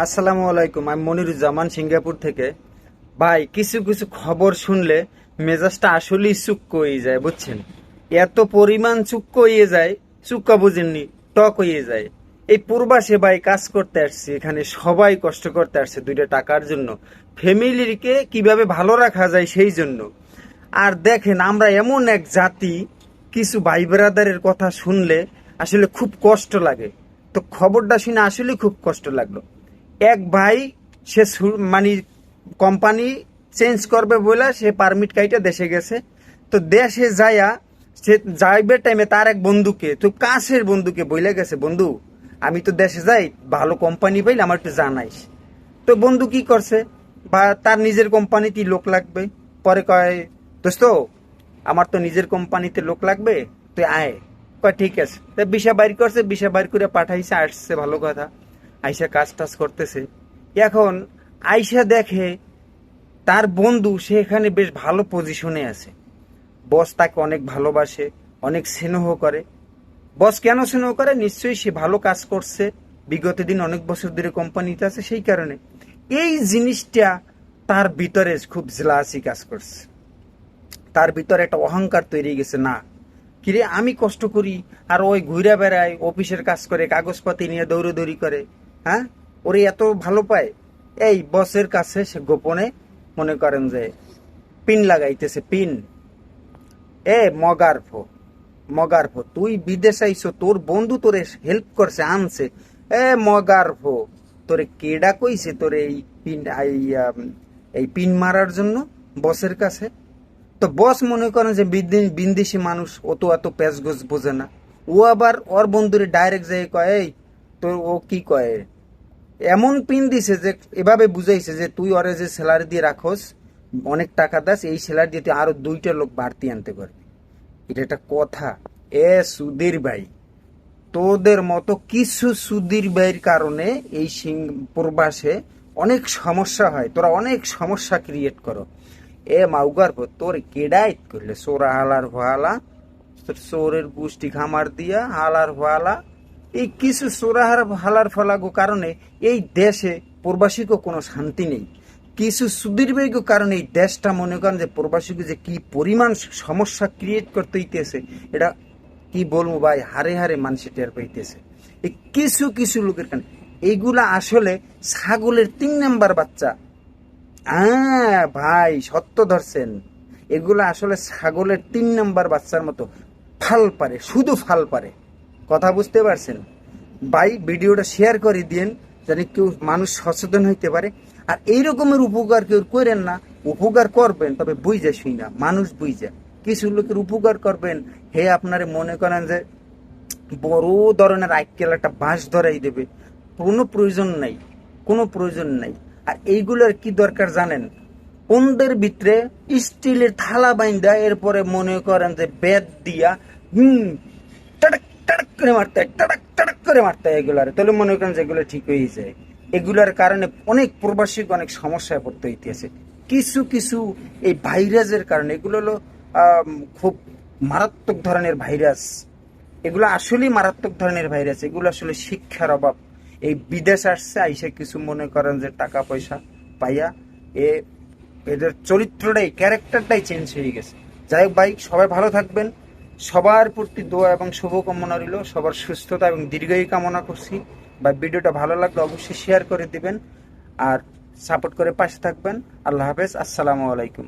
আসসালামু আলাইকুম। আমি মনিরুজ্জামান সিঙ্গাপুর থেকে। ভাই, কিছু কিছু খবর শুনলে মেজাজটা আসলেই চুক্ক হয়ে যায়, বুঝছেন? এত পরিমাণ চুক্ক হয়ে যায়, চুক্কা বুঝেননি, টক হয়ে যায়। এই পূর্বাসে ভাই কাজ করতে আসছে, এখানে সবাই কষ্ট করতে আসছে দুইটা টাকার জন্য, ফ্যামিলিকে কিভাবে ভালো রাখা যায় সেই জন্য। আর দেখেন, আমরা এমন এক জাতি, কিছু ভাই ব্রাদারের কথা শুনলে আসলে খুব কষ্ট লাগে। তো খবরটা শুনে আসলে খুব কষ্ট লাগলো। এক ভাই, সে মানে কোম্পানি চেঞ্জ করবে বলে সে পারমিট কাইটা দেশে গেছে। তো দেশে যাইয়া সে যাইবে টাইমে তার এক বন্ধুকে, তো কাছের বন্ধুকে বইলে গেছে, বন্ধু আমি তো দেশে যাই, ভালো কোম্পানি পাইলে আমার একটু জানাইস। তো বন্ধু কি করছে, বা তার নিজের কোম্পানিতে লোক লাগবে, পরে কয়, দোস্ত আমার তো নিজের কোম্পানিতে লোক লাগবে, তুই আয়। কয় ঠিক আছে। তো ভিসা বাইর করছে, ভিসা বাইর করে পাঠাইছে, আসছে, ভালো কথা। আইসা কাজ টাজ করতেছে। এখন আইসা দেখে তার বন্ধু সে এখানে বেশ ভালো পজিশনে আছে। বস তাকে অনেক ভালোবাসে, অনেক স্নেহ করে। বস কেন স্নেহ করে? নিশ্চয়ই সে ভালো কাজ করছে, বিগত দিন অনেক বছর ধরে কোম্পানিতে আছে, সেই কারণে। এই জিনিসটা তার ভিতরে খুব জেলাসি কাজ করছে। তার ভিতরে একটা অহংকার তৈরি গেছে, না কিরে আমি কষ্ট করি আর ওই ঘুরে বেড়ায়, অফিসের কাজ করে, কাগজপাতি নিয়ে দৌড়দৌড়ি করে, হ্যাঁ, ওরে এত ভালো পায়। এই বসের কাছে সে গোপনে মনে করেন যে পিন লাগাইতেছে, পিন। মগারফো, মগারফো, তুই বিদেশ আইছো, তোর বন্ধু তোরে হেল্প করছে, আনছে। মগারফো, তোরে কেডা কইছে তোরে এই পিন, এই পিন মারার জন্য বসের কাছে? তো বস মনে করেন যে বিন্দেশি মানুষ, ও তো এত প্যাঁচগোছ বোঝে না। ও আবার ওর বন্ধুরে ডাইরেক্ট যাই কয়, এই তো ও কি কয়, এমন পিন দিছে যে এভাবে বুঝাইছে যে তুই ওরে যে স্যালারি দিয়ে রাখোস, অনেক টাকা দাস, এই স্যালারি দিয়ে তুই আরো দুইটা লোক বাড়তি আনতে পারবি। এটা একটা কথা? সুধীর ভাই, তোদের মতো কিছু সুধীর ভাইয়ের কারণে এই প্রবাসে অনেক সমস্যা হয়, তোরা অনেক সমস্যা ক্রিয়েট করো। মাউগার পর তোর কেডাইত করলে সোরা হালার ভালা, তোর চোরের গোষ্ঠী খামার দিয়া হালার ভালা। এই কিছু সোরাহার হালার ফলাগো কারণে এই দেশে প্রবাসীকে কোনো শান্তি নেই। কিছু সুদীর্ঘ কারণে এই দেশটা মনে করেন যে প্রবাসীকে যে কি পরিমাণ সমস্যা ক্রিয়েট করতে হইতেছে, এটা কি বলবো ভাই, হারে হারে মানুষের টের পাইতেছে। এই কিছু কিছু লোকের কারণে এইগুলা আসলে ছাগলের 3 নাম্বার বাচ্চা। হ্যাঁ ভাই, সত্য ধরছেন। এগুলো আসলে ছাগলের 3 নাম্বার বাচ্চার মতো ফাল পারে, শুধু ফাল পারে। কথা বুঝতে পারছেন? ভাই ভিডিওটা শেয়ার করে দিন, যেন কেউ মানুষ সচেতন হইতে পারে। আর এই রকমের উপকার কেউ করেন না। উপকার করবেন তবে বুঝে শুই না, মানুষ বুঝে। কিছু লোকের উপকার করবেন, হে আপনারে মনে করেন যে বড় ধরনের আইকেল একটা বাঁশ ধরাই দেবে। কোনো প্রয়োজন নাই, কোনো প্রয়োজন নাই। আর এইগুলোর কি দরকার জানেন? পন্দের ভিতরে স্টিলের থালা বাইন্দা, এরপরে মনে করেন যে বেত দিয়া টাটাক টাটাক করে মারতে হয়, টাটাক টাটাক করে মারতে হয় এগুলার, তাহলে মনে করেন যে এগুলো ঠিক হয়ে যায়। এগুলার কারণে অনেক প্রবাসীকে অনেক সমস্যায় পড়তে হইতেছে। কিছু কিছু এই ভাইরাসের কারণে, এগুলো হলো খুব মারাত্মক ধরনের ভাইরাস। এগুলো আসলেই মারাত্মক ধরনের ভাইরাস। এগুলো আসলে শিক্ষার অভাব। এই বিদেশ আসছে, আইসে কিছু মনে করেন যে টাকা পয়সা পাইয়া এ এদের চরিত্রটাই, ক্যারেক্টারটাই চেঞ্জ হয়ে গেছে। যাই হোক ভাই, সবাই ভালো থাকবেন। সবার প্রতি দোয়া এবং শুভকামনা রইল, সবার সুস্থতা এবং দীর্ঘায়ু কামনা করছি। বা ভিডিওটা ভালো লাগলে অবশ্যই শেয়ার করে দিবেন আর সাপোর্ট করে পাশে থাকবেন। আল্লাহ হাফেজ, আসসালামু আলাইকুম।